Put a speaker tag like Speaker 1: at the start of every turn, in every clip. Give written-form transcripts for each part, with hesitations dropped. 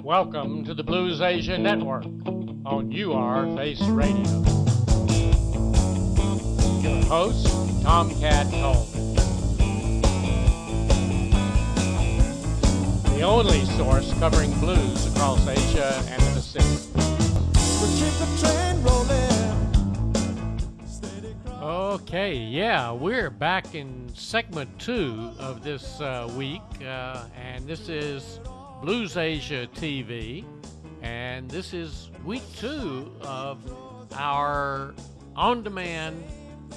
Speaker 1: Welcome to the Blues Asia Network on UR Face Radio. Your host, Tomcat Coleman. The only source covering blues across Asia and the Pacific. Okay, yeah, we're back in segment 2 of this week, and this is Blues Asia TV, and this is week 2 of our on-demand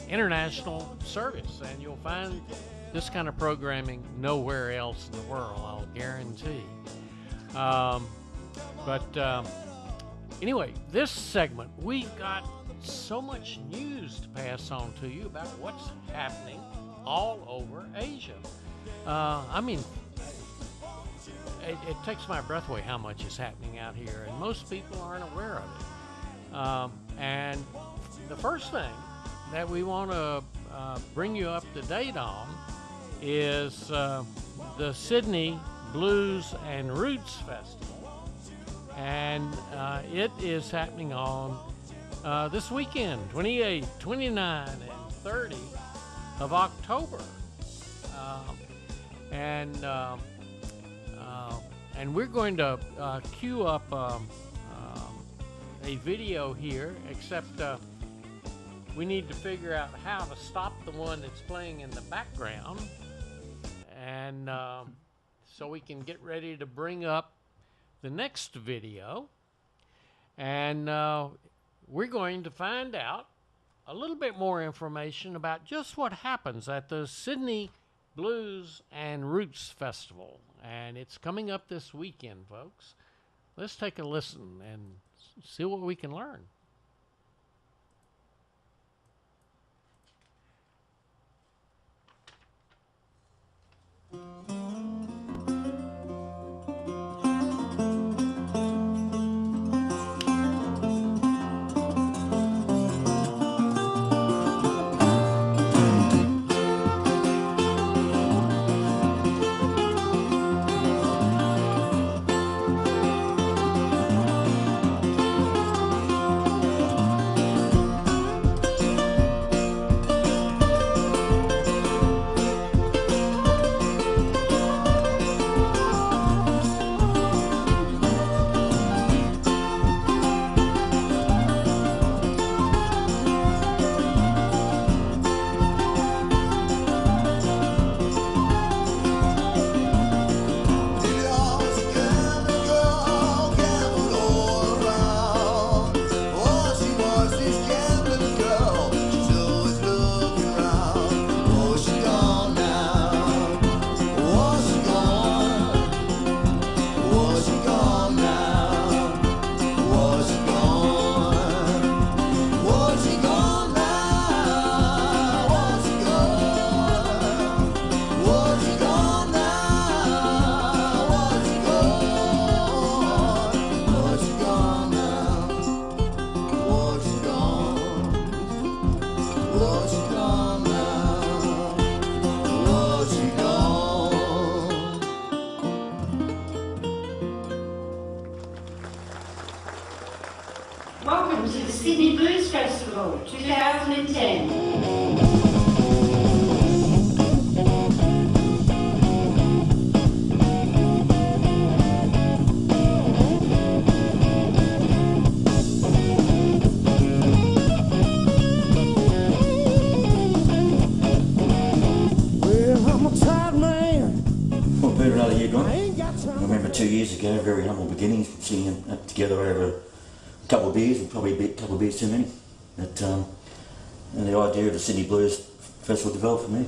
Speaker 1: international service, and you'll find this kind of programming nowhere else in the world, I'll guarantee. Anyway, this segment, we've got so much news to pass on to you about what's happening all over Asia. It takes my breath away how much is happening out here, and most people aren't aware of it. And the first thing that we want to bring you up to date on is the Sydney Blues and Roots Festival, and it is happening on this weekend, 28, 29, and 30 of October. And we're going to queue up a video here, except we need to figure out how to stop the one that's playing in the background. And so we can get ready to bring up the next video. And we're going to find out a little bit more information about just what happens at the Sydney Blues and Roots Festival. And it's coming up this weekend, folks. Let's take a listen and see what we can learn.
Speaker 2: Welcome to the Sydney Blues Festival 2010.
Speaker 3: Well, better another year gone. I remember 2 years ago, very humble beginnings, sitting together over a couple of beers, probably a couple of beers too many. And the idea of the Sydney Blues Festival developed for me.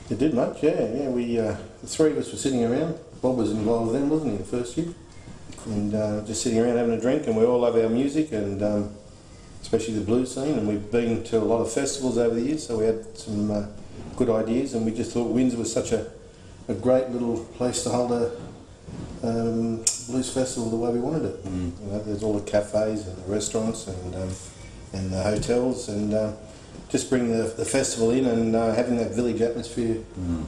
Speaker 4: It did much, yeah. We the three of us were sitting around. Bob was involved then, wasn't he, the first year? And just sitting around having a drink, and we all love our music, and especially the blues scene. And we've been to a lot of festivals over the years, so we had some good ideas, and we just thought Windsor was such a great little place to hold a blues festival the way we wanted it. You know, there's all the cafes and the restaurants and the hotels, and just bring the festival in, and having that village atmosphere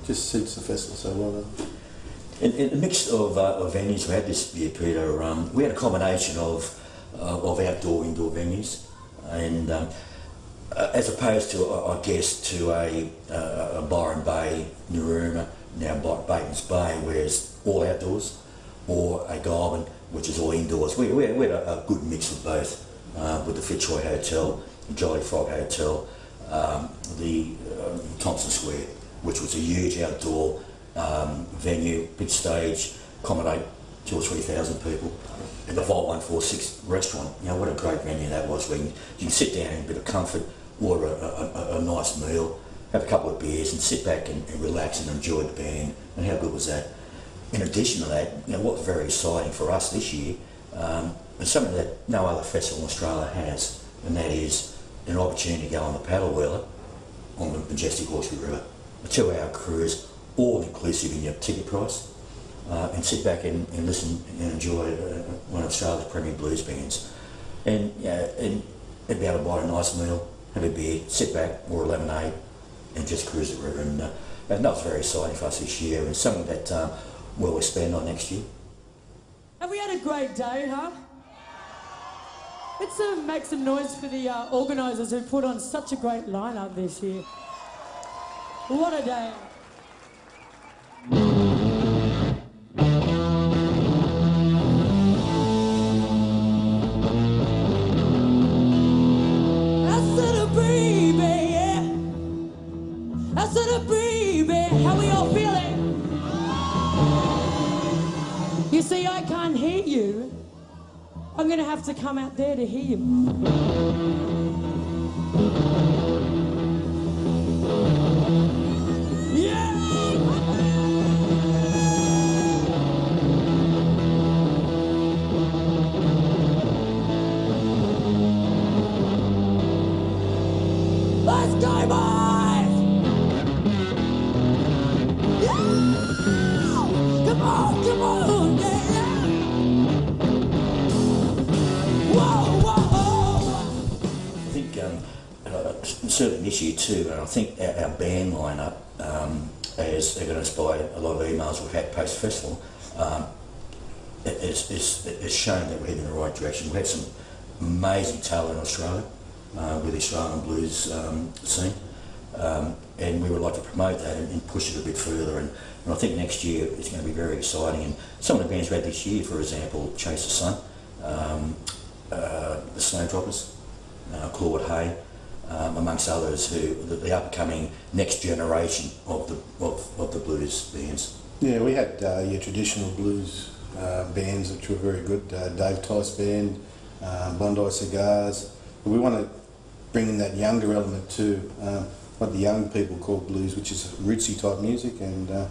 Speaker 4: just suits the festival so well.
Speaker 3: In the mix of venues we had this year, Peter, we had a combination of outdoor, indoor venues, and as opposed to, I guess, to a Byron Bay, Narooma, now Batemans Bay, where it's all outdoors, or a Goulburn, which is all indoors. We had a good mix of both, with the Fitzroy Hotel, the Jolly Frog Hotel, the Thompson Square, which was a huge outdoor venue, big stage, accommodate 2,000 or 3,000 people. And the Vault 146 restaurant, you know, what a great venue that was, where you can sit down in a bit of comfort, order a nice meal, have a couple of beers and sit back and relax and enjoy the band. And how good was that? In addition to that, you know, what's very exciting for us this year, is something that no other festival in Australia has, and that is an opportunity to go on the paddle wheeler on the majestic Horseshoe River. A 2-hour cruise, all inclusive in your ticket price, and sit back and listen and enjoy one of Australia's premier blues bands, and be able to buy a nice meal, have a beer, sit back, or a lemonade, and just cruise the river. And that was very exciting for us this year, and something that we'll spend on next year.
Speaker 5: Have we had a great day, huh? Let's make some noise for the organisers who put on such a great lineup this year. What a day. How we all feeling? You see, I can't hear you. I'm gonna have to come out there to hear you. Yeah! Let's go, boys! Come on, yeah! Whoa, whoa!
Speaker 3: I think certainly this year too, and I think our band lineup, as they're going to inspire a lot of emails we've had post-festival, it's shown that we're heading in the right direction. We've had some amazing talent in Australia with the Australian blues scene, and we would like to promote that and push it a bit further. And I think next year it's going to be very exciting. And some of the bands we had this year, for example, Chase the Sun, the Snowdroppers, Claude Hay, amongst others, who the up-and-coming next generation of the blues bands.
Speaker 4: Yeah, we had your traditional blues bands which were very good. Dave Tice Band, Bondi Cigars. But we want to bring in that younger element too, what the young people call blues, which is rootsy type music, and there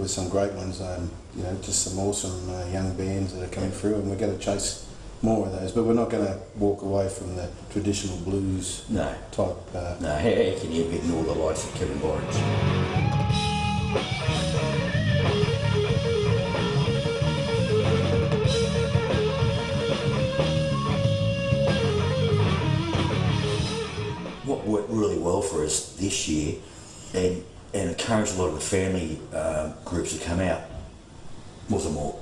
Speaker 4: were some great ones. You know, just some awesome young bands that are coming through, and we're going to chase more of those. But we're not going to walk away from the traditional blues type.
Speaker 3: No, how can you ignore the likes of Kevin Borich? What worked really well for us this year, and encouraged a lot of the family groups to come out, was a mall.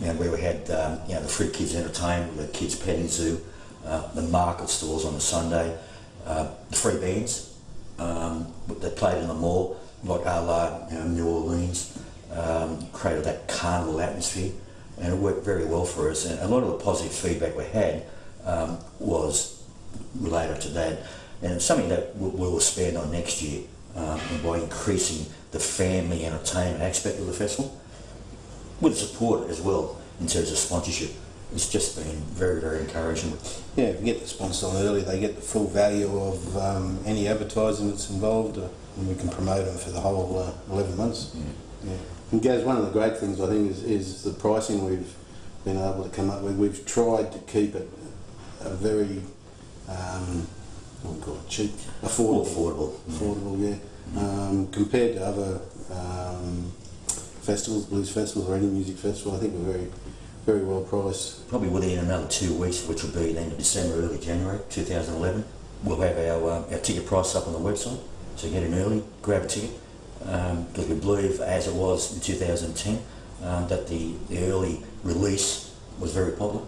Speaker 3: You know, where we had you know, the free kids entertainment, the kids petting zoo, the market stalls on the Sunday, the free bands that played in the mall, like a la New Orleans, created that carnival atmosphere, and it worked very well for us. And a lot of the positive feedback we had was related to that, and it's something that we'll spend on next year by increasing the family entertainment aspect of the festival, with support as well in terms of sponsorship. It's just been very, very encouraging.
Speaker 4: Yeah, if you get the sponsors on early, they get the full value of any advertising that's involved, and we can promote them for the whole 11 months. Yeah. And Gaz, one of the great things I think is the pricing we've been able to come up with. We've tried to keep it a very what we call it, cheap, affordable, yeah. Compared to other festivals, blues festivals or any music festival, I think we're very, very well priced.
Speaker 3: Probably within another 2 weeks, which will be the end of December, early January 2011, we'll have our ticket price up on the website, so get in early, grab a ticket, because we're believe, as it was in 2010, that the early release was very popular.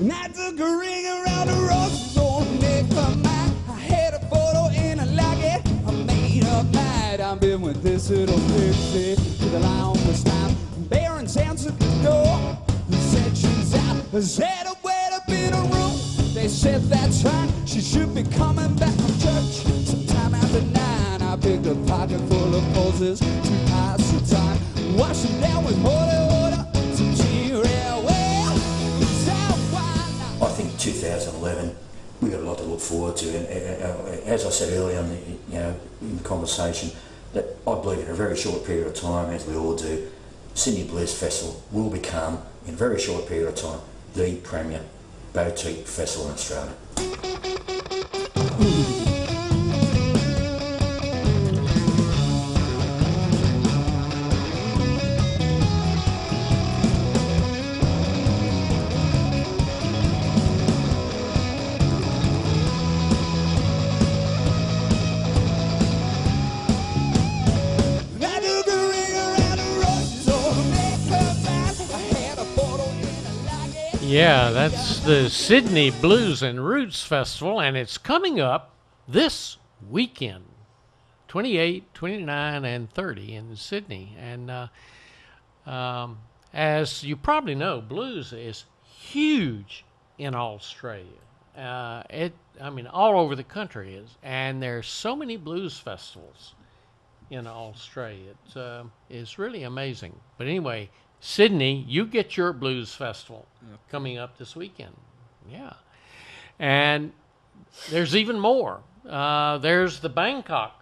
Speaker 6: And I took a ring around the roses on the neck of mine. I had a photo and I like it. I made up mine. I've been with this little pixie for the longest time. Parents answered the door. They said she's out. I said I wait up in a room. They said that's fine. She should be coming back from church sometime after 9. I picked a pocket full of poses to pass the time. Wash them down with holy water. Some cheer
Speaker 3: I think 2011, we got a lot to look forward to, and as I said earlier in the conversation, that I believe in a very short period of time, as we all do, Sydney Blues Festival will become, in a very short period of time, the premier boutique festival in Australia.
Speaker 1: Yeah, that's the Sydney Blues and Roots Festival, and it's coming up this weekend, 28, 29, and 30 in Sydney. And as you probably know, blues is huge in Australia. All over the country is, and there's so many blues festivals in Australia. It's really amazing. But anyway, Sydney, you get your blues festival coming up this weekend. Yeah. And there's even more. There's the Bangkok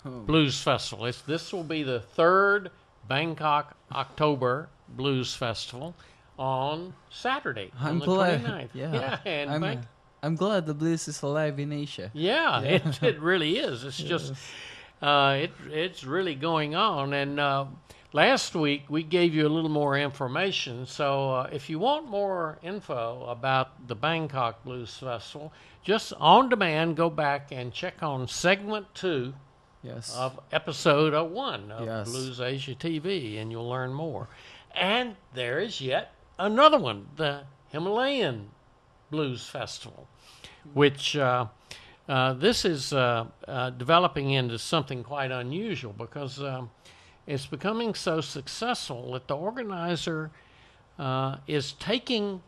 Speaker 1: Blues Festival. This will be the third Bangkok October Blues Festival on Saturday, on the 29th.
Speaker 7: Yeah. I'm glad the blues is alive in Asia.
Speaker 1: Yeah. It really is. It's just, it's really going on. And last week, we gave you a little more information, so if you want more info about the Bangkok Blues Festival, just on demand, go back and check on segment 2 of episode 1 of Blues Asia TV, and you'll learn more. And there is yet another one, the Himalayan Blues Festival, which this is developing into something quite unusual because it's becoming so successful that the organizer is taking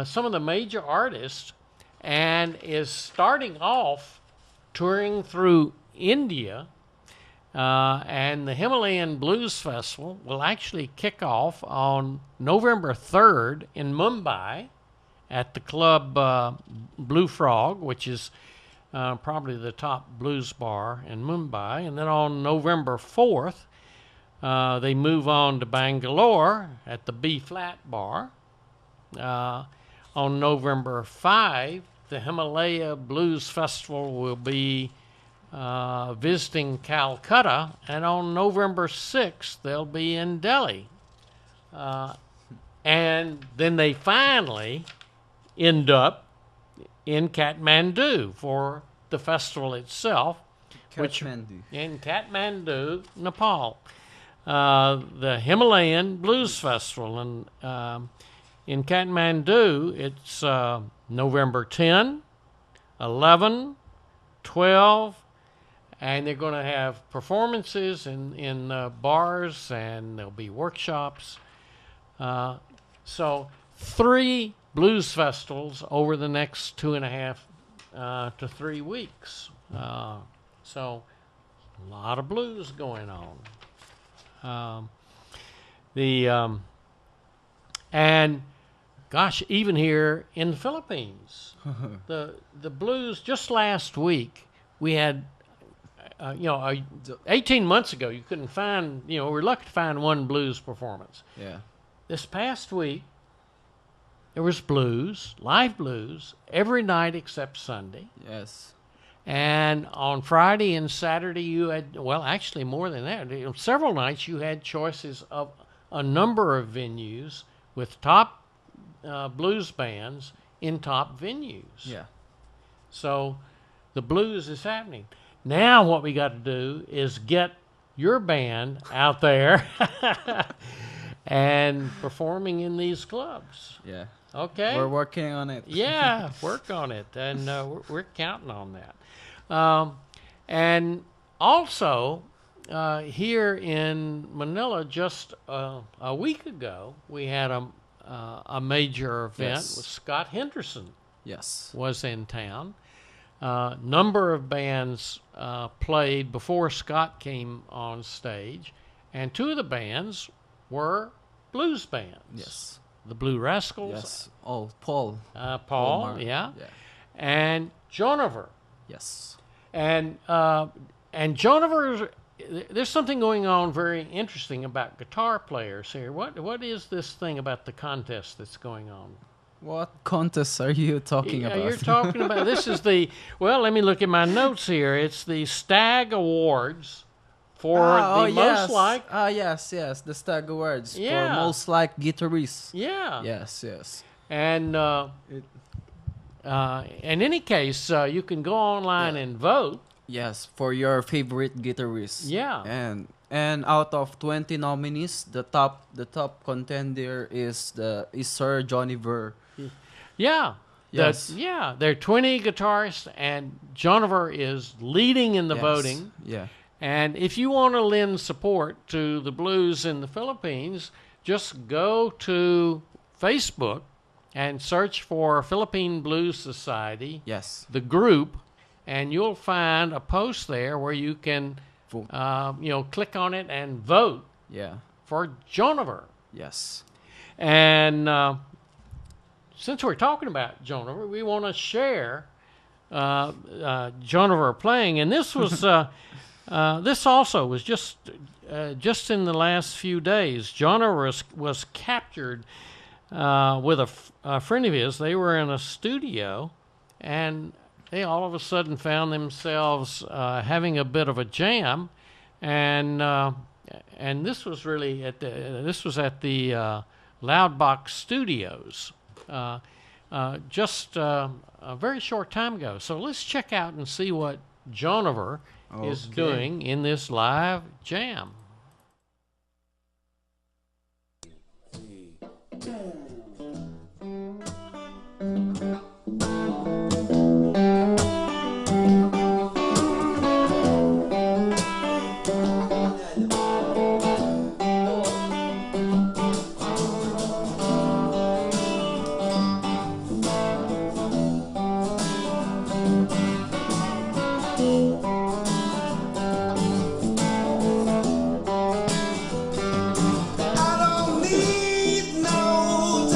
Speaker 1: some of the major artists and is starting off touring through India. And the Himalayan Blues Festival will actually kick off on November 3rd in Mumbai at the club Blue Frog, which is probably the top blues bar in Mumbai. And then on November 4th, they move on to Bangalore at the B-flat bar. On November 5, the Himalaya Blues Festival will be visiting Calcutta, and on November 6th, they'll be in Delhi. And then they finally end up in Kathmandu for the festival itself, in Kathmandu, Nepal. The Himalayan Blues Festival. And in Kathmandu, it's November 10, 11, 12, and they're going to have performances in bars, and there'll be workshops. So 3 blues festivals over the next 2.5 to 3 weeks. So a lot of blues going on. And gosh, even here in the Philippines, the blues, just last week, we had, 18 months ago, you couldn't find, we were lucky to find one blues performance.
Speaker 7: Yeah.
Speaker 1: This past week, there was blues, live blues, every night except Sunday.
Speaker 7: Yes.
Speaker 1: And on Friday and Saturday, you had, well, actually more than that. Several nights you had choices of a number of venues with top blues bands in top venues.
Speaker 7: Yeah.
Speaker 1: So the blues is happening. Now what we got to do is get your band out there and performing in these clubs.
Speaker 7: Yeah.
Speaker 1: Okay?
Speaker 7: We're working on it.
Speaker 1: Yeah, work on it, and we're counting on that. And also, here in Manila, just a week ago, we had a major event
Speaker 7: Yes.
Speaker 1: with Scott Henderson
Speaker 7: Yes.
Speaker 1: was in town. Number of bands played before Scott came on stage, and two of the bands were blues bands.
Speaker 7: Yes.
Speaker 1: The Blue Rascals,
Speaker 7: Yes. Oh, Paul.
Speaker 1: Paul,
Speaker 7: Mar-
Speaker 1: yeah,
Speaker 7: Yeah.
Speaker 1: and Joniver.
Speaker 7: Yes.
Speaker 1: And Joniver, there's something going on very interesting about guitar players here. What is this thing about the contest that's going on?
Speaker 7: What contests are you talking about?
Speaker 1: You're talking about, this is the, well, let me look at my notes here. It's the Stag Awards for the most like.
Speaker 7: Yes, the Stag Awards
Speaker 1: Yeah.
Speaker 7: for most like guitarist.
Speaker 1: Yeah.
Speaker 7: Yes.
Speaker 1: And in any case, you can go online and vote.
Speaker 7: Yes, for your favorite guitarist.
Speaker 1: Yeah.
Speaker 7: And out of 20 nominees, the top contender is Sir Joniver.
Speaker 1: Yeah.
Speaker 7: Yes.
Speaker 1: There are 20 guitarists, and Joniver is leading in the
Speaker 7: Yes.
Speaker 1: voting.
Speaker 7: Yeah.
Speaker 1: And if you want to lend support to the blues in the Philippines, just go to Facebook and search for Philippine Blues Society,
Speaker 7: Yes.
Speaker 1: the group, and you'll find a post there where you can,
Speaker 7: Vote.
Speaker 1: click on it and vote
Speaker 7: Yeah.
Speaker 1: for Joniver.
Speaker 7: Yes.
Speaker 1: And since we're talking about Joniver, we want to share Joniver playing, and this was this also was just in the last few days. Joniver was captured with a friend of his. They were in a studio, and they all of a sudden found themselves having a bit of a jam, and this was really at the Loudbox Studios just a very short time ago. So let's check out and see what Joniver is doing in this live jam.
Speaker 6: I don't need no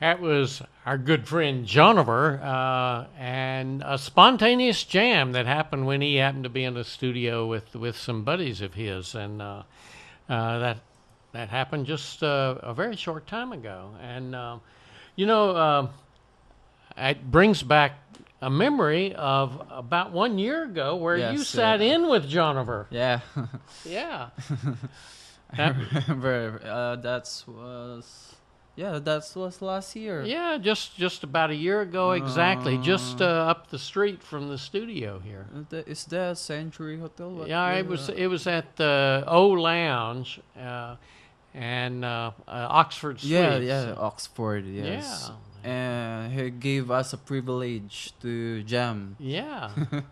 Speaker 1: That was our good friend Joniver, and a spontaneous jam that happened when he happened to be in the studio with some buddies of his, and that happened just a very short time ago. And it brings back a memory of about 1 year ago where you sat in with Joniver.
Speaker 7: Yeah.
Speaker 1: Yeah.
Speaker 7: I remember that was last year.
Speaker 1: Yeah, just about a year ago exactly, just up the street from the studio here.
Speaker 7: Is that Century Hotel?
Speaker 1: Yeah, it was at the O Lounge and Oxford Suites.
Speaker 7: Yeah, Oxford. Yes.
Speaker 1: Yeah.
Speaker 7: And he gave us a privilege to jam.
Speaker 1: Yeah.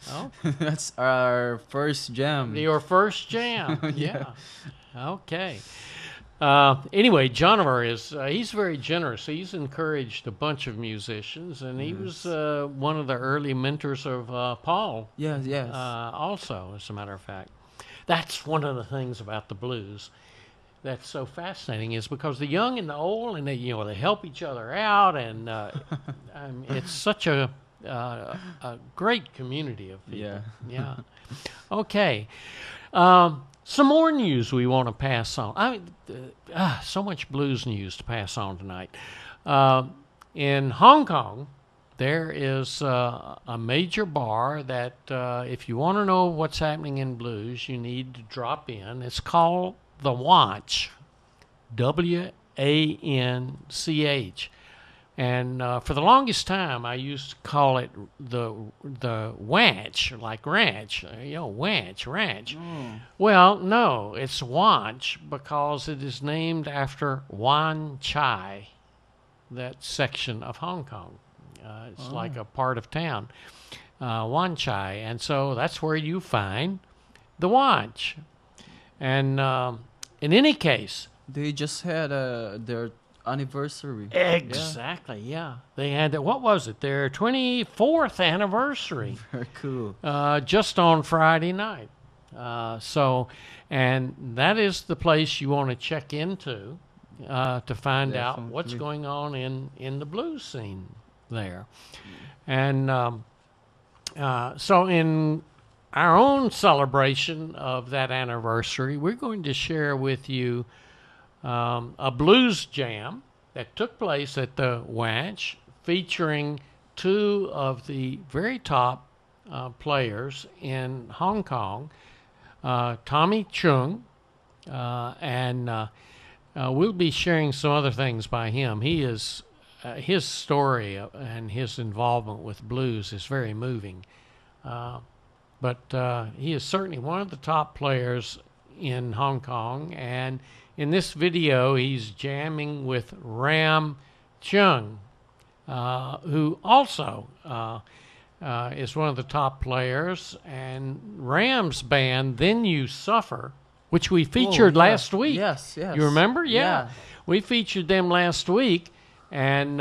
Speaker 1: Oh.
Speaker 7: That's our first jam.
Speaker 1: Your first jam. Yeah. Okay. Anyway, Joniver he's very generous. He's encouraged a bunch of musicians, and he was one of the early mentors of Paul.
Speaker 7: Yes.
Speaker 1: Also, as a matter of fact. That's one of the things about the blues that's so fascinating, is because the young and the old, and they help each other out, and it's such a great community of people. Yeah. Okay. Some more news we want to pass on. So much blues news to pass on tonight. In Hong Kong, there is a major bar that if you want to know what's happening in blues, you need to drop in. It's called The Wanch, W-A-N-C-H. And for the longest time, I used to call it the Wanch, like ranch, Wanch, ranch. Well, no, it's Wanch because it is named after Wan Chai, that section of Hong Kong. It's like a part of town, Wan Chai, and so that's where you find the Wanch. And in any case,
Speaker 7: they just had their anniversary.
Speaker 1: Exactly, yeah. They had what was it? Their 24th anniversary.
Speaker 7: Very cool.
Speaker 1: Just on Friday night. And that is the place you want to check into to find out what's going on in the blues scene there. And so in our own celebration of that anniversary, we're going to share with you a blues jam that took place at the Wanch, featuring two of the very top players in Hong Kong, Tommy Chung, and we'll be sharing some other things by him. He is his story and his involvement with blues is very moving, but he is certainly one of the top players in Hong Kong, and in this video, he's jamming with Chung, who also is one of the top players. And Ram's band, Then You Suffer, which we featured last week.
Speaker 7: Yes.
Speaker 1: You remember? Yeah. We featured them last week. And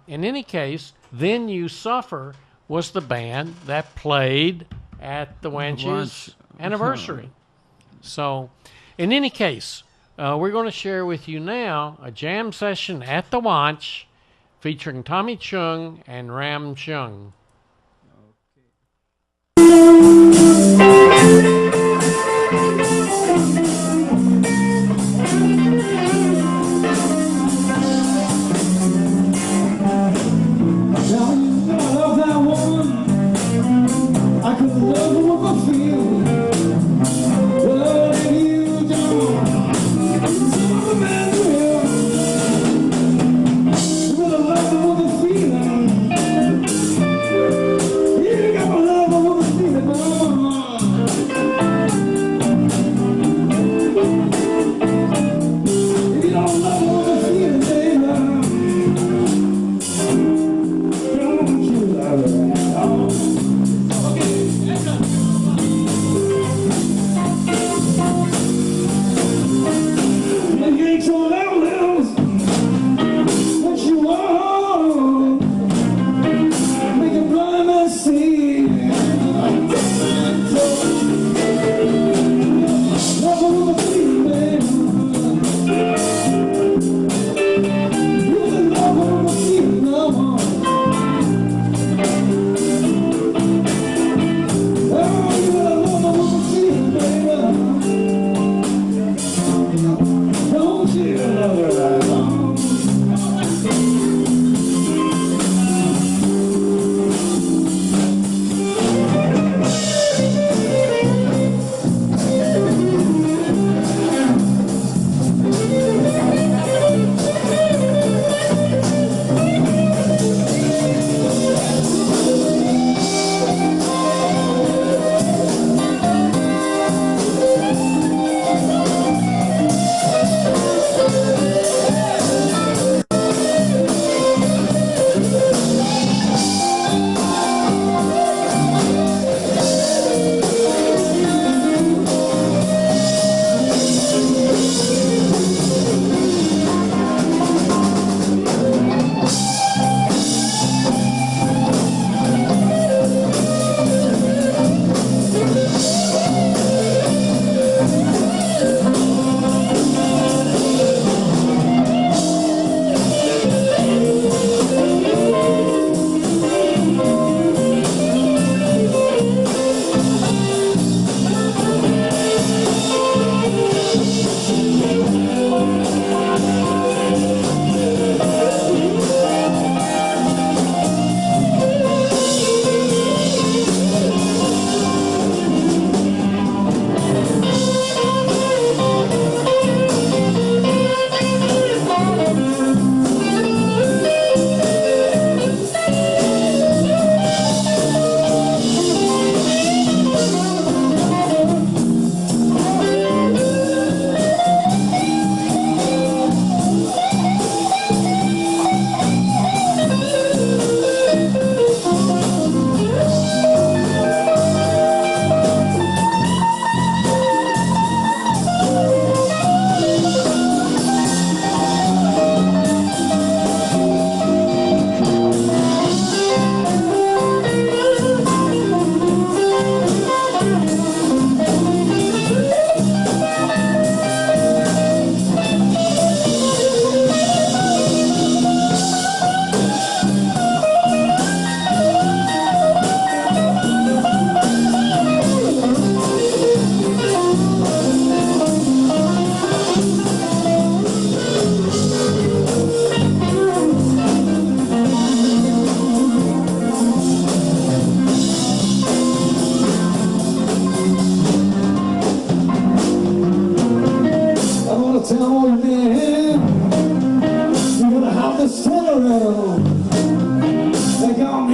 Speaker 1: in any case, Then You Suffer was the band that played at the Wanch's anniversary. So, in any case, we're going to share with you now a jam session at the Wanch featuring Tommy Chung and Ram Cheung.
Speaker 6: Feeling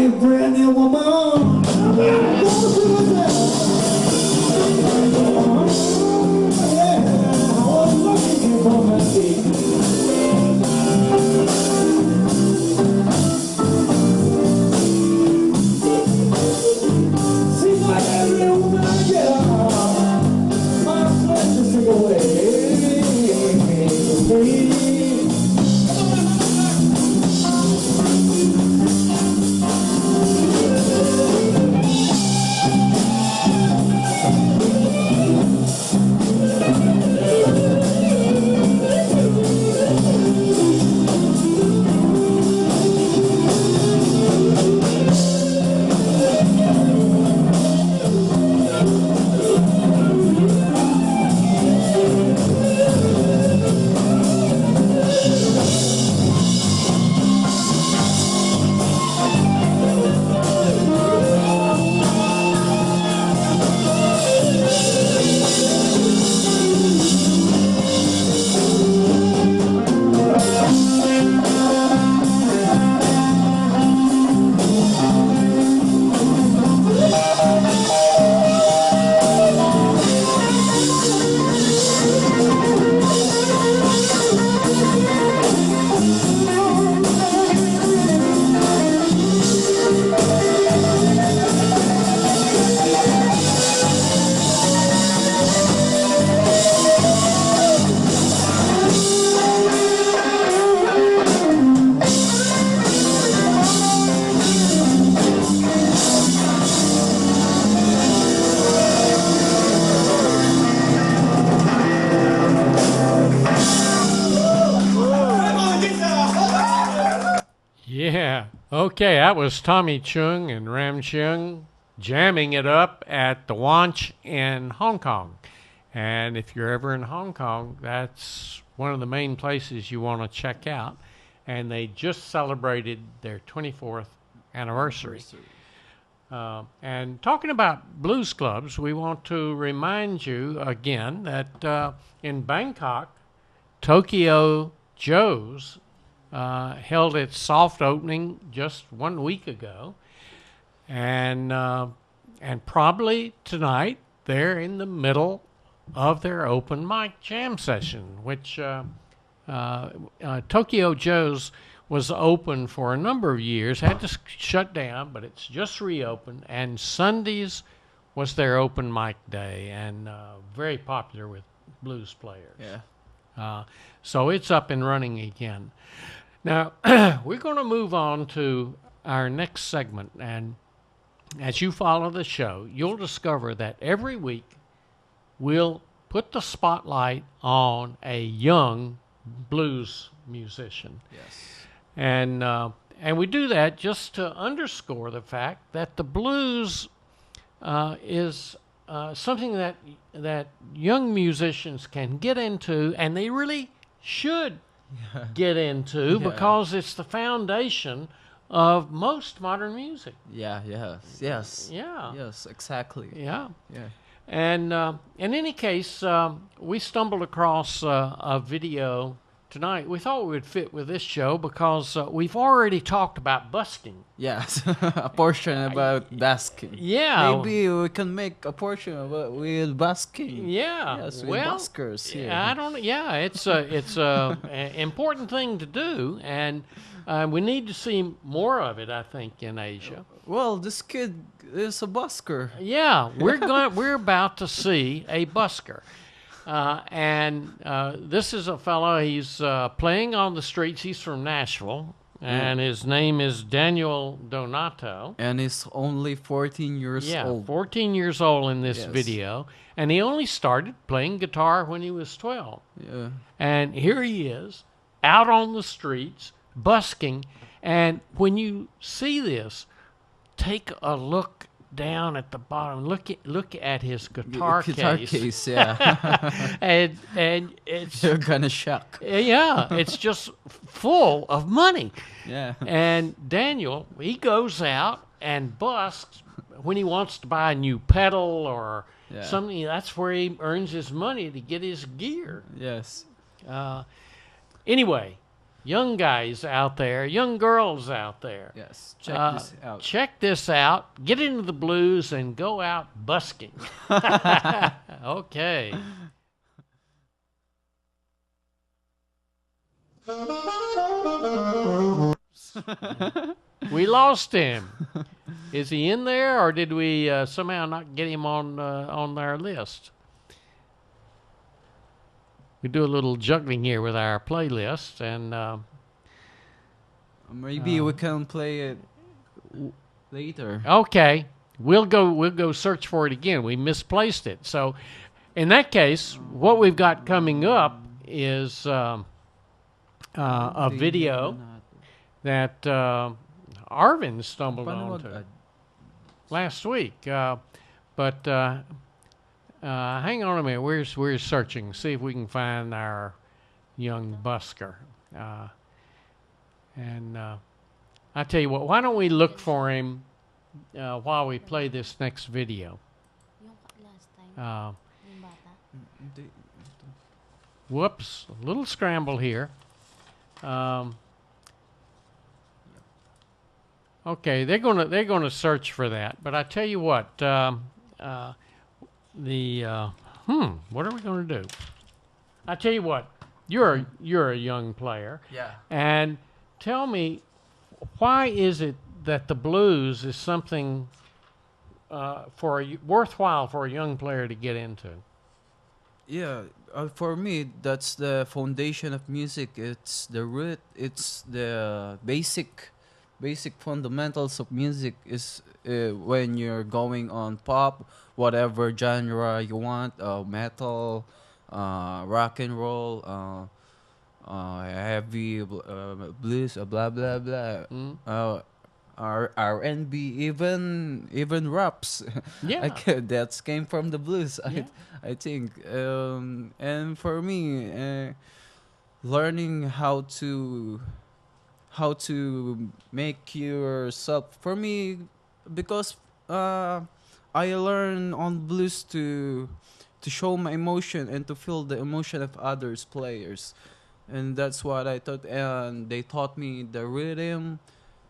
Speaker 6: me a brand new woman. Yeah, I was looking for my feet. Seems like every woman I get on, my flesh is taken away. Free.
Speaker 1: Okay, that was Tommy Chung and Ram Cheung jamming it up at the Wanch in Hong Kong. And if you're ever in Hong Kong, that's one of the main places you want to check out. And they just celebrated their 24th anniversary. And talking about blues clubs, we want to remind you again that in Bangkok, Tokyo Joe's held its soft opening just 1 week ago, and probably tonight they're in the middle of their open mic jam session, which Tokyo Joe's was open for a number of years, had to shut down, but it's just reopened, and Sundays was their open mic day, and very popular with blues players.
Speaker 7: Yeah.
Speaker 1: So it's up and running again. Now, we're going to move on to our next segment, and as you follow the show, you'll discover that every week we'll put the spotlight on a young blues musician.
Speaker 7: Yes.
Speaker 1: And we do that just to underscore the fact that the blues is something that young musicians can get into, and they really should get into, because it's the foundation of most modern music.
Speaker 7: Yes, exactly.
Speaker 1: Yeah.
Speaker 7: Yeah.
Speaker 1: And in any case, we stumbled across a video tonight. We thought it would fit with this show because we've already talked about busking.
Speaker 7: Yes, a portion about basking.
Speaker 1: Yeah.
Speaker 7: Maybe we can make a portion about with basking.
Speaker 1: Yeah.
Speaker 7: Yes, with
Speaker 1: well,
Speaker 7: buskers here.
Speaker 1: I don't. Yeah, it's a important thing to do, and we need to see more of it, I think, in Asia.
Speaker 7: Well, this kid is a busker.
Speaker 1: Yeah, we're about to see a busker. And this is a fellow, he's playing on the streets. He's from Nashville, and his name is Daniel Donato.
Speaker 7: And he's only 14 years old.
Speaker 1: Yeah, 14 years old in this video. And he only started playing guitar when he was 12.
Speaker 7: Yeah.
Speaker 1: And here he is, out on the streets, busking. And when you see this, take a look down at the bottom. Look at his guitar case.
Speaker 7: Yeah.
Speaker 1: and it's
Speaker 7: You're gonna shock.
Speaker 1: Yeah, it's just full of money.
Speaker 7: Yeah.
Speaker 1: And Daniel, he goes out and busks when he wants to buy a new pedal or something. That's where he earns his money to get his gear.
Speaker 7: Yes.
Speaker 1: Anyway, young guys out there, young girls out there.
Speaker 7: Yes, check this out.
Speaker 1: Check this out. Get into the blues and go out busking. Okay. We lost him. Is he in there, or did we somehow not get him on our list? We do a little juggling here with our playlist, and
Speaker 7: maybe we can play it later.
Speaker 1: okay, we'll go search for it again. We misplaced it. So, in that case, what we've got coming up is a video that Arvin stumbled onto last week. But hang on a minute. We're searching. See if we can find our young busker. And I tell you what, why don't we look for him while we play this next video? Whoops, a little scramble here. Okay, they're gonna search for that. But I tell you what, what are we gonna do? I tell you what, you're a young player.
Speaker 7: Yeah.
Speaker 1: And tell me, why is it that the blues is something worthwhile for a young player to get into?
Speaker 7: Yeah, for me, that's the foundation of music. It's the root. It's the basic fundamentals of music. Is when you're going on pop, whatever genre you want, metal, rock and roll, heavy blues, blah blah blah. R&B, even raps.
Speaker 1: Yeah.
Speaker 7: That came from the blues.
Speaker 1: Yeah.
Speaker 7: I think. And for me, learning how to make yourself, for me, because I learn on blues to show my emotion and to feel the emotion of others players, and that's what I thought. And they taught me the rhythm.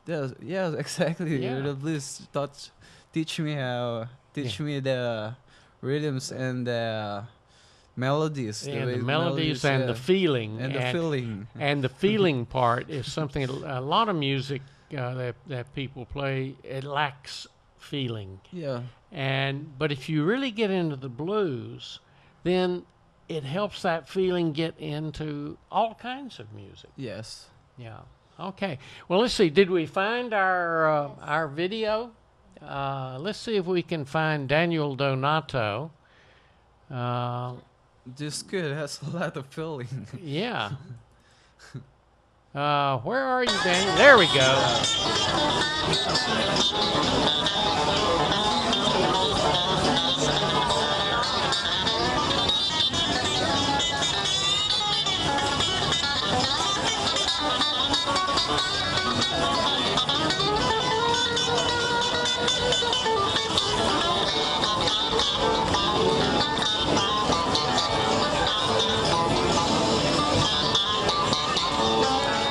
Speaker 7: Yeah, exactly.
Speaker 1: Yeah.
Speaker 7: The blues teach me the rhythms and the melodies.
Speaker 1: And
Speaker 7: way
Speaker 1: the melodies and the feeling.
Speaker 7: and the feeling.
Speaker 1: And the feeling part is something, a lot of music that people play, it lacks feeling.
Speaker 7: Yeah.
Speaker 1: But if you really get into the blues, then it helps that feeling get into all kinds of music.
Speaker 7: Yes.
Speaker 1: Yeah. Okay. Well, let's see. Did we find our video? Let's see if we can find Daniel Donato.
Speaker 7: This kid has a lot of feeling.
Speaker 1: Yeah. Where are you, Daniel? There we go.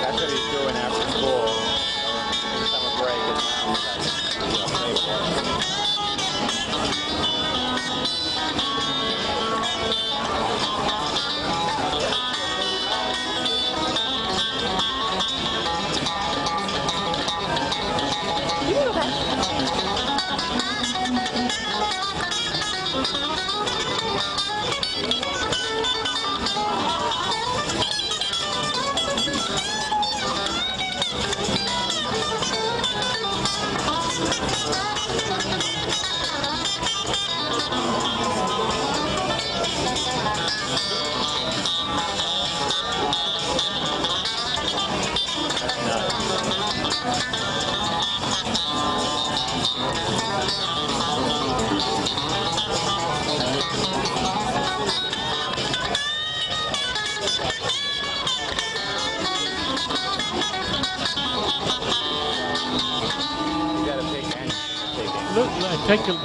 Speaker 8: That's what he's doing after school. Summer break is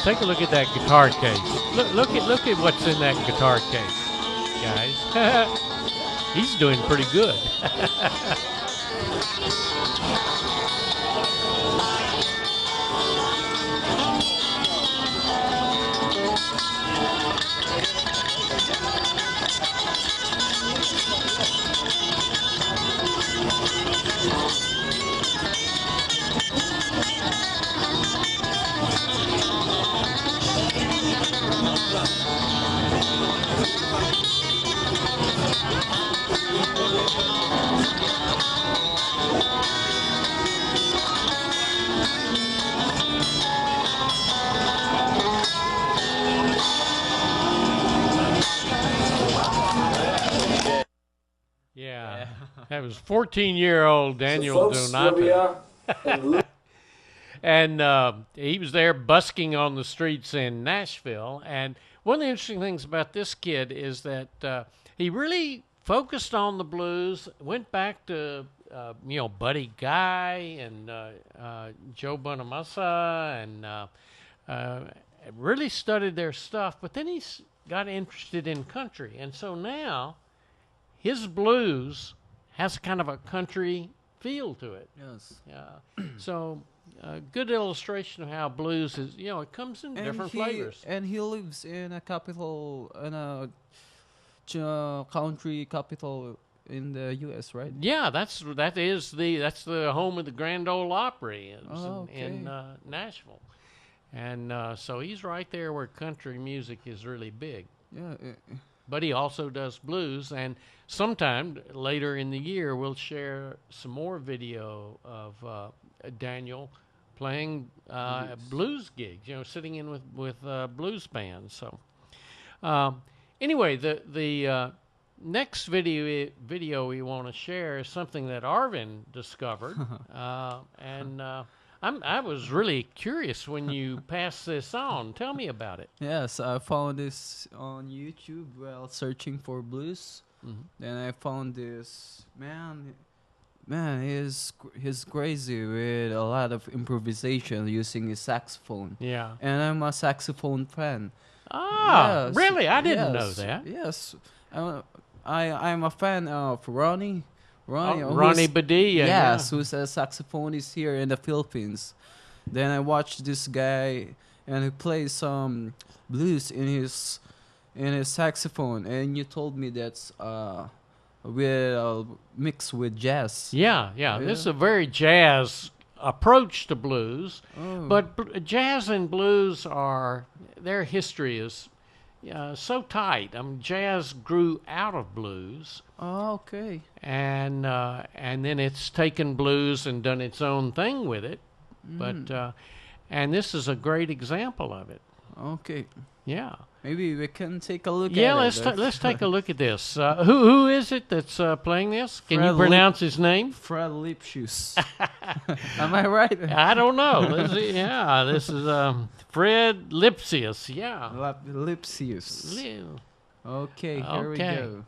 Speaker 1: Take a look at that guitar case. Look at what's in that guitar case, guys. He's doing pretty good. Yeah, that was 14-year-old Daniel
Speaker 9: folks, here we
Speaker 1: Donato.
Speaker 9: are.
Speaker 1: And he was there busking on the streets in Nashville. And one of the interesting things about this kid is that he really focused on the blues, went back to, Buddy Guy and Joe Bonamassa, and really studied their stuff. But then he got interested in country. And so now his blues has kind of a country feel to it.
Speaker 7: Yes.
Speaker 1: So a good illustration of how blues is, it comes in different flavors.
Speaker 7: And he lives in a capital, in a country capital in the U.S., right?
Speaker 1: Yeah, that's the home of the Grand Ole Opry in Nashville, and so he's right there where country music is really big.
Speaker 7: Yeah.
Speaker 1: But he also does blues, and sometime later in the year we'll share some more video of Daniel playing blues gigs, sitting in with blues bands. So anyway, the next video we want to share is something that Arvin discovered, and I was really curious when you passed this on. Tell me about it.
Speaker 7: Yes, I found this on YouTube while searching for blues.
Speaker 1: Mm-hmm.
Speaker 7: Then I found this man. He's crazy with a lot of improvisation using his saxophone.
Speaker 1: Yeah.
Speaker 7: And I'm a saxophone fan.
Speaker 1: Ah,
Speaker 7: Yes,
Speaker 1: really? I didn't know
Speaker 7: yes,
Speaker 1: that.
Speaker 7: Yes. I'm a fan of Ronnie.
Speaker 1: Ronnie Badilla.
Speaker 7: Yes, who's a saxophonist here in the Philippines. Then I watched this guy, and he plays some blues in his saxophone. And you told me that's mixed with jazz.
Speaker 1: Yeah. This is a very jazz approach to blues,
Speaker 7: Oh.
Speaker 1: but jazz and blues their history is so tight. Jazz grew out of blues.
Speaker 7: Oh, okay.
Speaker 1: And then it's taken blues and done its own thing with it. But and this is a great example of it.
Speaker 7: Okay.
Speaker 1: Yeah.
Speaker 7: Maybe we can take a look
Speaker 1: Yeah,
Speaker 7: at it.
Speaker 1: let's take a look at this. Who is it that's playing this? Can you pronounce his name?
Speaker 7: Fred Lipsius. Am I right?
Speaker 1: I don't know. This is Fred Lipsius. Yeah.
Speaker 7: Lipsius. Okay, here we
Speaker 1: Okay.
Speaker 7: go.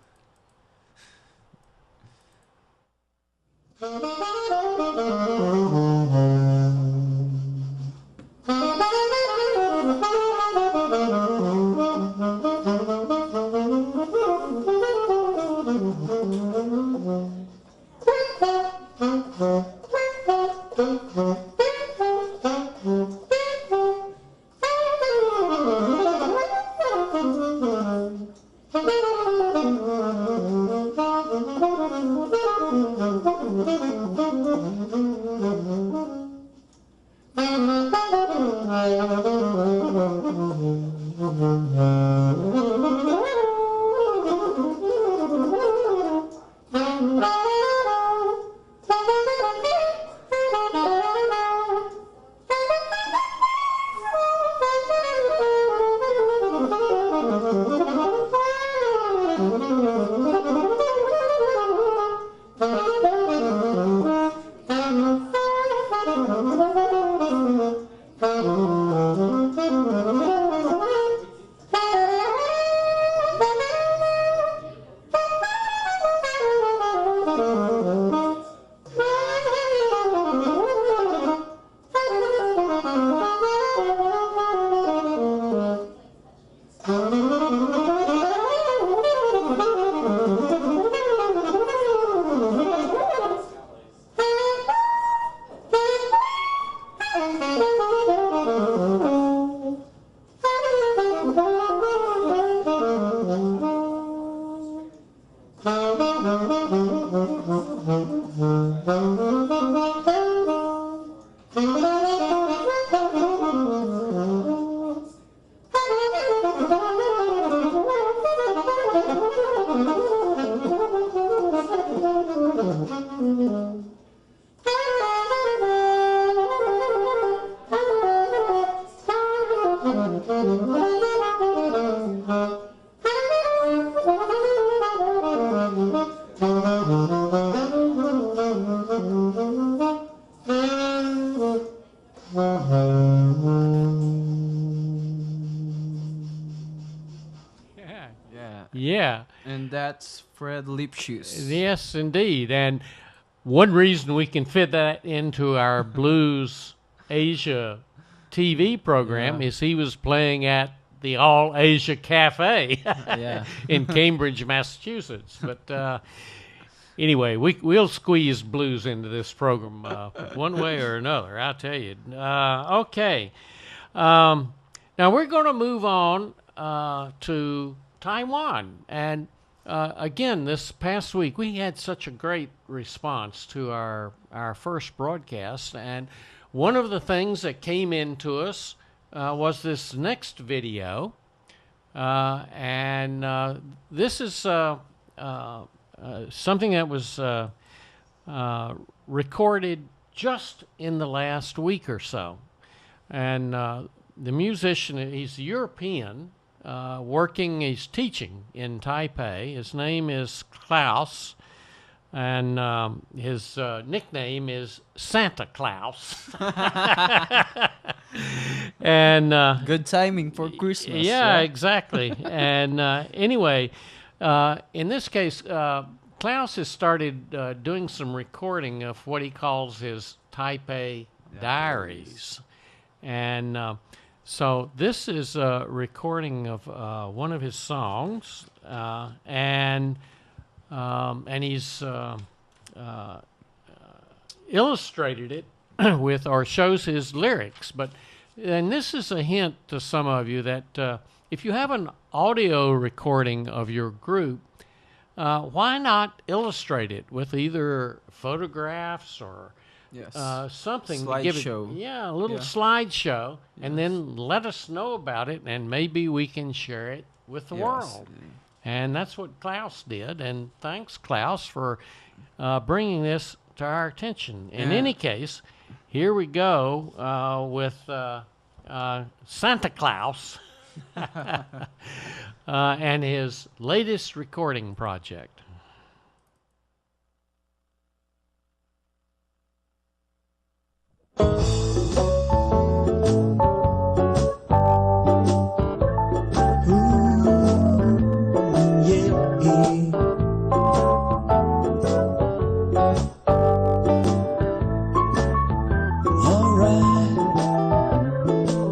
Speaker 1: Yeah.
Speaker 7: And that's Fred Lipschitz.
Speaker 1: Yes, indeed. And one reason we can fit that into our Blues Asia TV program is he was playing at the All Asia Cafe in Cambridge, Massachusetts. But anyway, we'll squeeze blues into this program one way or another, I'll tell you. Okay. Now we're going to move on to Taiwan. And again, this past week, we had such a great response to our first broadcast. And one of the things that came into us was this next video. And this is something that was recorded just in the last week or so. And the musician, he's European, he's teaching in Taipei. His name is Klaus, and his nickname is Santa Claus. And
Speaker 7: good timing for Christmas.
Speaker 1: Yeah, right? Exactly. And anyway, in this case, Klaus has started doing some recording of what he calls his Taipei diaries. And so this is a recording of one of his songs, and he's illustrated it with, or shows his lyrics. And this is a hint to some of you that if you have an audio recording of your group, why not illustrate it with either photographs or something to give it, a little slideshow, and then let us know about it, and maybe we can share it with the world. And that's what Klaus did. And thanks, Klaus, for bringing this to our attention. In any case, here we go with Santa Claus and his latest recording project.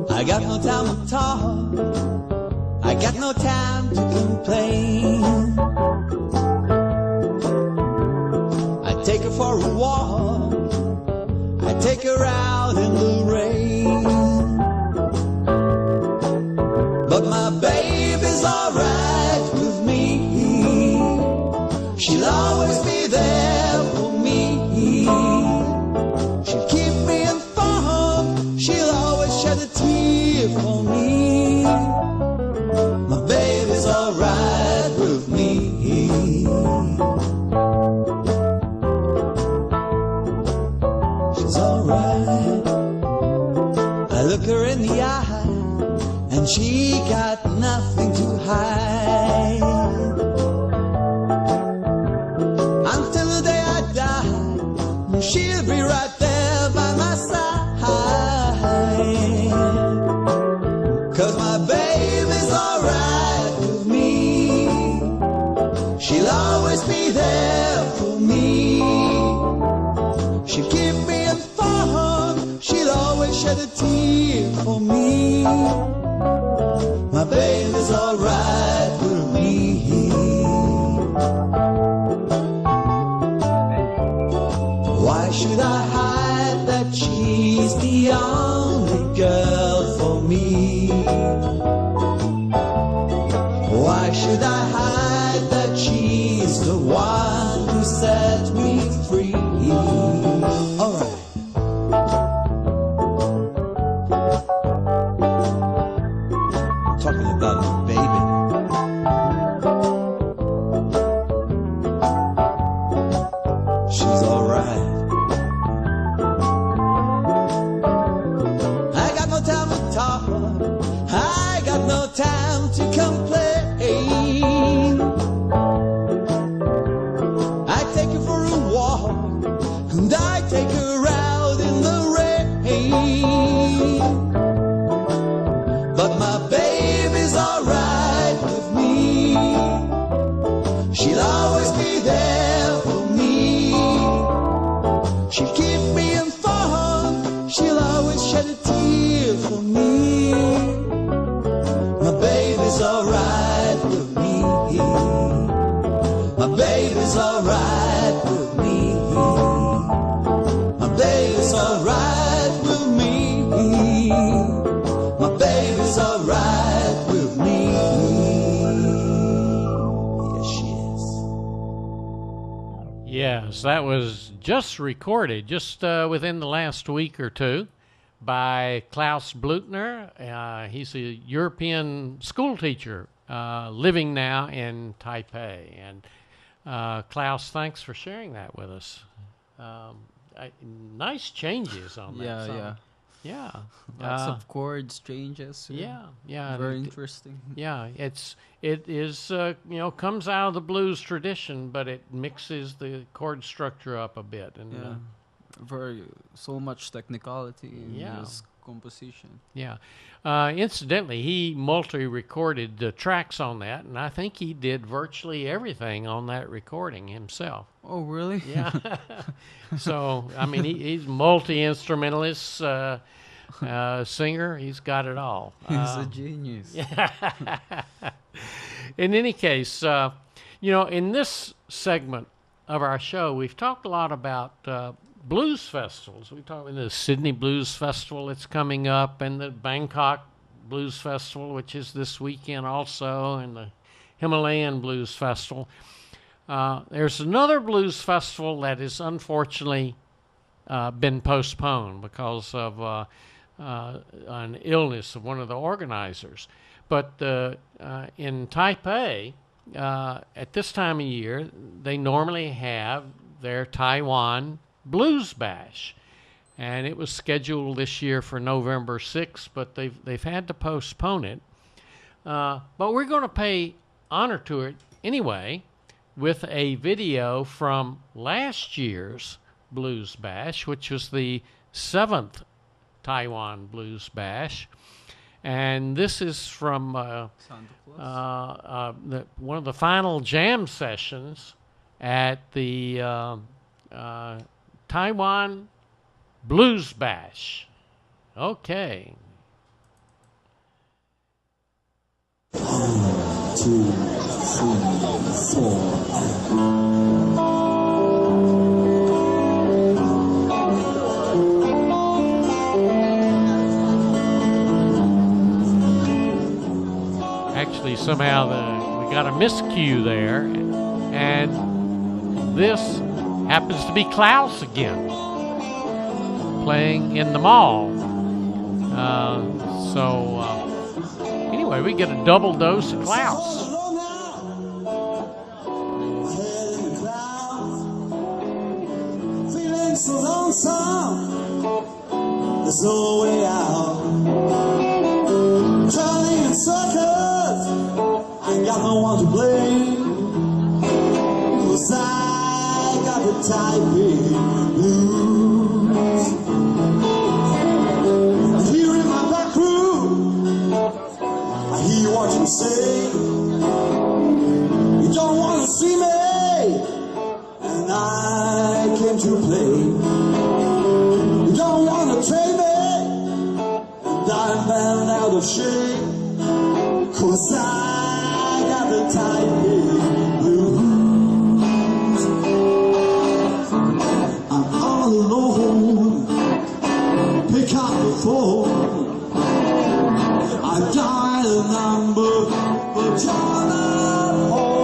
Speaker 6: I got no time to talk, I got no time to complain. I take her for a walk, I take her out in the rain. But my baby's alright with me, she'll always be there for me. She'll keep me informed, she'll always shed a tear for me. My baby's alright with me. She's alright. I look her in the eye, and she got nothing to hide. Until the day I die, she'll be right there by my side. 'Cause my baby's alright with me, she'll always be there for me. She'll keep me informed, she'll always shed a tear for me. My baby's alright with me. Why should I hide that she's the only girl for me? Why should I hide that she's the one who set me free? Alright. Talking about my baby. She's alright. I got no time to talk, I got no time to complain. I take her for a walk, and I take her out in the rain. But my baby's alright with me. She'll always be there for me. She'll keep me informed. She'll always shed a tear for me. My baby's alright with me. My baby's alright with me. My baby's alright with me. My baby's alright with me. Yes, she is.
Speaker 1: Yes, that was just recorded just within the last week or two by Klaus Bluetner. He's a European school teacher living now in Taipei. And Klaus, thanks for sharing that with us. Nice changes on that
Speaker 7: Yeah,
Speaker 1: song.
Speaker 7: yeah.
Speaker 1: Yeah.
Speaker 7: Lots of chords changes.
Speaker 1: Yeah, yeah.
Speaker 7: Very interesting.
Speaker 1: Yeah, it is comes out of the blues tradition, but it mixes the chord structure up a bit, and
Speaker 7: Yeah. So much technicality in
Speaker 1: Yeah.
Speaker 7: his composition.
Speaker 1: yeah. Incidentally, he multi-recorded the tracks on that, and I think he did virtually everything on that recording himself.
Speaker 7: Oh, really?
Speaker 1: Yeah. So I mean, he's multi-instrumentalist, singer. He's got it all.
Speaker 7: He's a genius.
Speaker 1: In any case, in this segment of our show, we've talked a lot about blues festivals. We talked about the Sydney Blues Festival that's coming up, and the Bangkok Blues Festival, which is this weekend also, and the Himalayan Blues Festival. There's another blues festival that has unfortunately been postponed because of an illness of one of the organizers. But in Taipei, at this time of year, they normally have their Taiwan Blues Bash. And it was scheduled this year for November 6th, but they've had to postpone it. But we're going to pay honor to it anyway with a video from last year's Blues Bash, which was the 7th Taiwan Blues Bash. And this is from one of the final jam sessions at the Taiwan Blues Bash. Okay.
Speaker 6: 1, 2, 3, 4.
Speaker 1: Actually, somehow we got a miscue there, and this happens to be Klaus again, playing in the mall. Anyway, we get a double dose of Klaus.
Speaker 6: Feeling so lonesome, there's no way out. Turning in circles, I got no one to blame. 'Cause I got the Taipei blues. Here in my back room, I hear you what you say. You don't want to see me, and I came to play. You don't want to trade me, and I'm bound out of shape. 'Cause I got the Taipei blues. I'm all alone. Pick up the phone. I dial a number, but you're not home.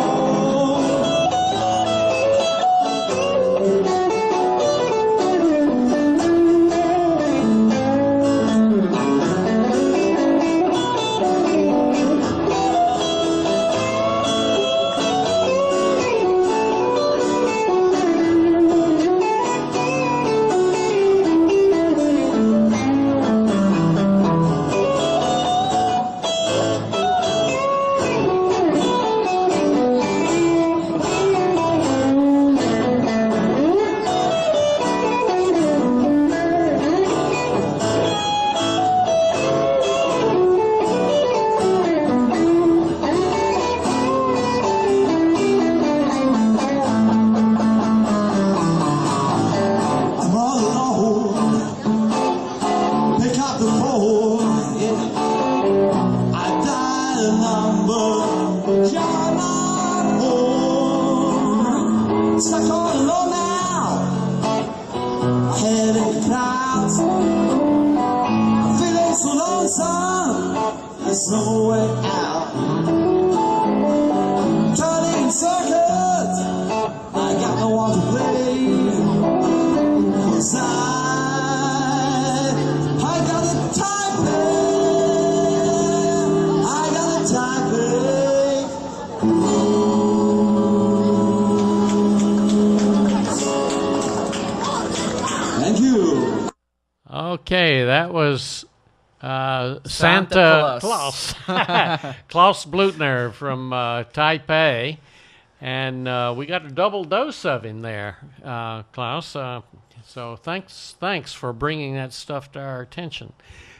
Speaker 6: there's no way out. Turning in circles, I got no one to blame. 'Cause I got a Taipei, I got a Taipei. Thank you.
Speaker 1: Okay, that was Santa
Speaker 7: Claus.
Speaker 1: Klaus Bluetner from Taipei, and we got a double dose of him there, Klaus. So thanks for bringing that stuff to our attention.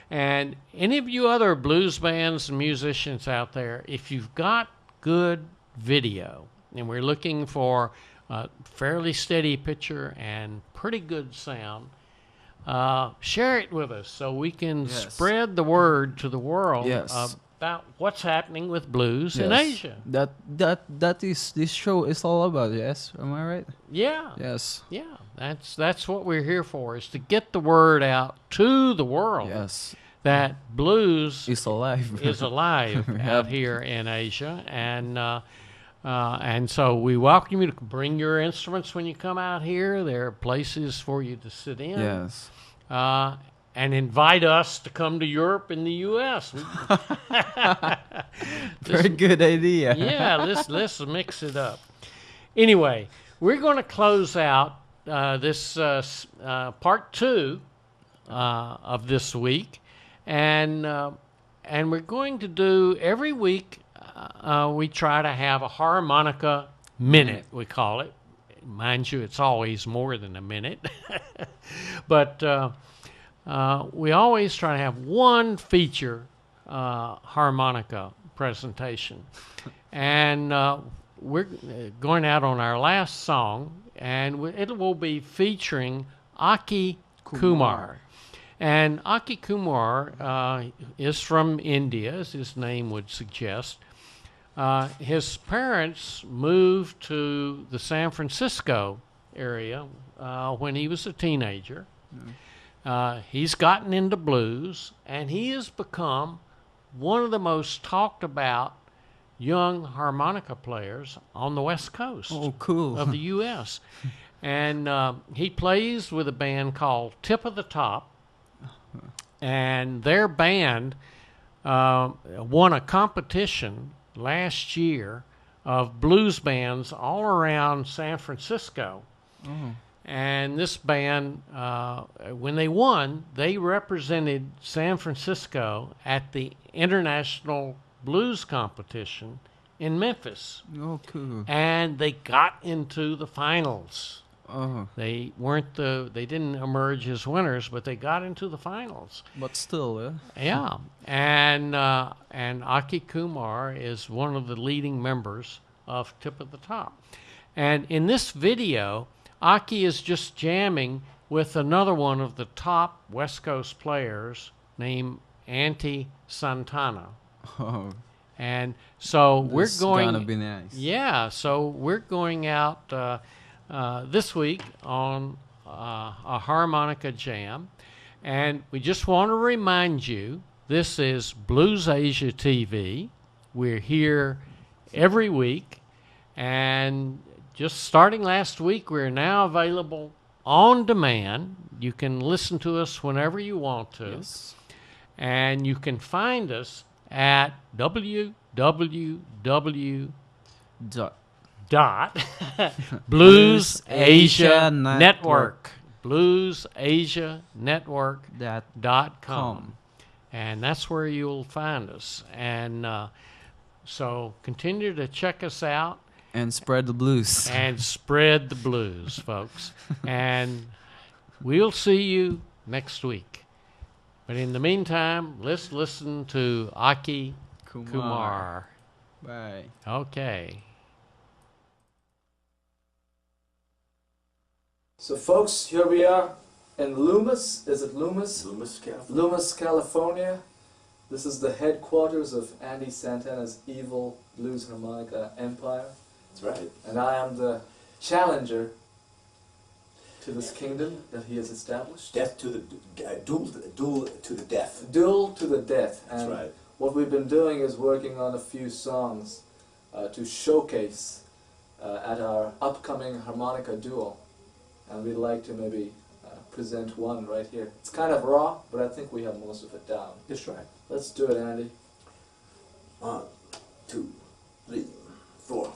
Speaker 1: And any of you other blues bands and musicians out there, if you've got good video, and we're looking for a fairly steady picture and pretty good sound, share it with us so we can spread the word to the world about what's happening with blues in Asia.
Speaker 7: That is this show is all about. Yes, am I right?
Speaker 1: Yeah.
Speaker 7: Yes.
Speaker 1: Yeah. That's what we're here for, is to get the word out to the world.
Speaker 7: Yes.
Speaker 1: That blues
Speaker 7: Is alive.
Speaker 1: is alive out here in Asia, and so we welcome you to bring your instruments when you come out here. There are places for you to sit in.
Speaker 7: Yes.
Speaker 1: And invite us to come to Europe and the U.S.
Speaker 7: Very good idea.
Speaker 1: Yeah, let's mix it up. Anyway, we're going to close out this part 2 of this week, and we're going to do every week. We try to have a harmonica minute, we call it. Mind you, it's always more than a minute. But we always try to have one feature harmonica presentation. And we're going out on our last song, and it will be featuring Aki Kumar. And Aki Kumar is from India, as his name would suggest. His parents moved to the San Francisco area when he was a teenager. He's gotten into blues, and he has become one of the most talked about young harmonica players on the West Coast of the U.S. And he plays with a band called Tip of the Top, and their band won a competition last year of blues bands all around San Francisco. And this band, when they won, they represented San Francisco at the International Blues Competition in Memphis.
Speaker 7: Oh, cool.
Speaker 1: And they got into the finals.
Speaker 7: Oh.
Speaker 1: They didn't emerge as winners, but they got into the finals.
Speaker 7: But still,
Speaker 1: Yeah. And Aki Kumar is one of the leading members of Tip of the Top. And in this video, Aki is just jamming with another one of the top West Coast players named Santana.
Speaker 7: Oh.
Speaker 1: And so we're going.
Speaker 7: Gonna be nice.
Speaker 1: Yeah, so we're going out this week on a harmonica jam, and we just want to remind you, this is Blues Asia TV. We're here every week, and just starting last week, we're now available on demand. You can listen to us whenever you want to.
Speaker 7: Yes.
Speaker 1: And you can find us at www.bluesasia.network. bluesasianetwork.com. And that's where you'll find us. And so continue to check us out.
Speaker 7: And spread the blues.
Speaker 1: And spread the blues, folks. And we'll see you next week. But in the meantime, let's listen to Aki Kumar.
Speaker 7: Bye.
Speaker 1: Okay.
Speaker 9: So folks, here we are in Loomis. Is it Loomis?
Speaker 3: Loomis, California.
Speaker 9: Loomis, California. This is the headquarters of Andy Santana's evil blues harmonica empire.
Speaker 3: That's right.
Speaker 9: And I am the challenger. to this kingdom that he has established.
Speaker 10: Death to the duel to the death.
Speaker 9: Duel to the death.
Speaker 10: That's
Speaker 9: And
Speaker 10: right.
Speaker 9: what we've been doing is working on a few songs to showcase at our upcoming harmonica duel, and we'd like to maybe present one right here. It's kind of raw, but I think we have most of it down.
Speaker 10: That's right.
Speaker 9: Let's do it, Andy.
Speaker 10: 1, 2, 3, 4.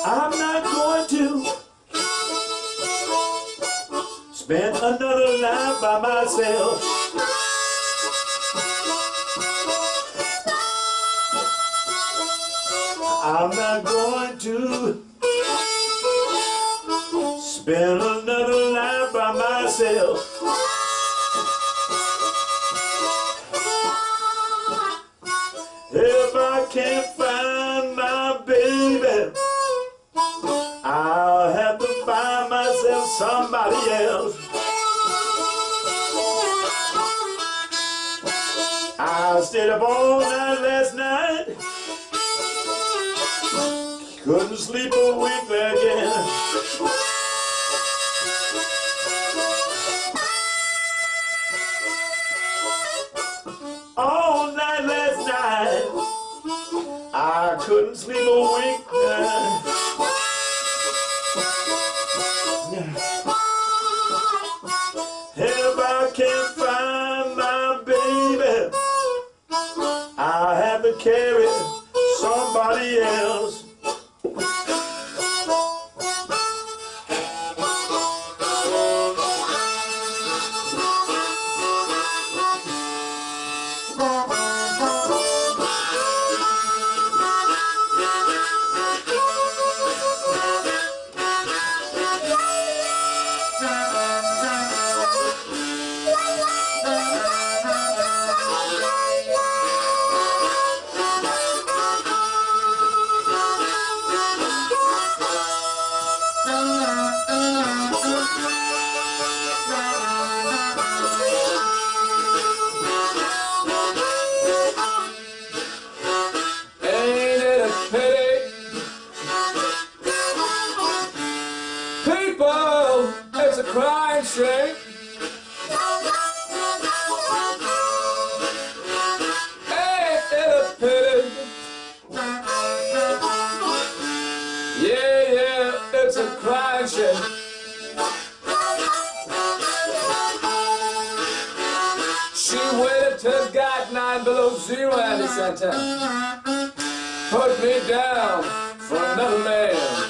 Speaker 3: I'm not going to spend another night by myself. I'm not going to spend another night by myself. If I can't find my baby, I'll have to find myself somebody else. I stayed up all night last night, couldn't sleep a wink again. All night last night, I couldn't sleep a wink. If I can't find my baby, I have to carry somebody else.
Speaker 9: Zero, Andy Santana. Put me down for another man.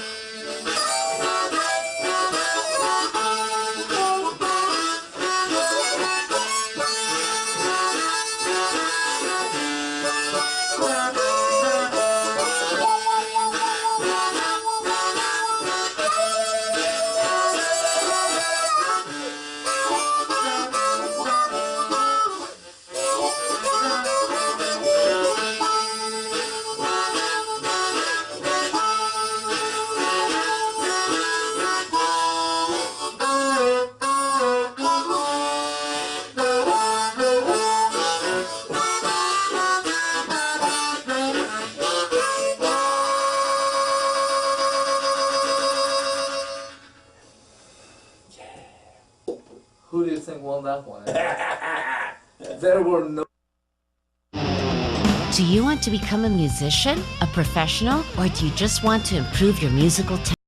Speaker 9: Who do you think won that one? There were no.
Speaker 11: Do you want to become a musician, a professional, or do you just want to improve your musical talent?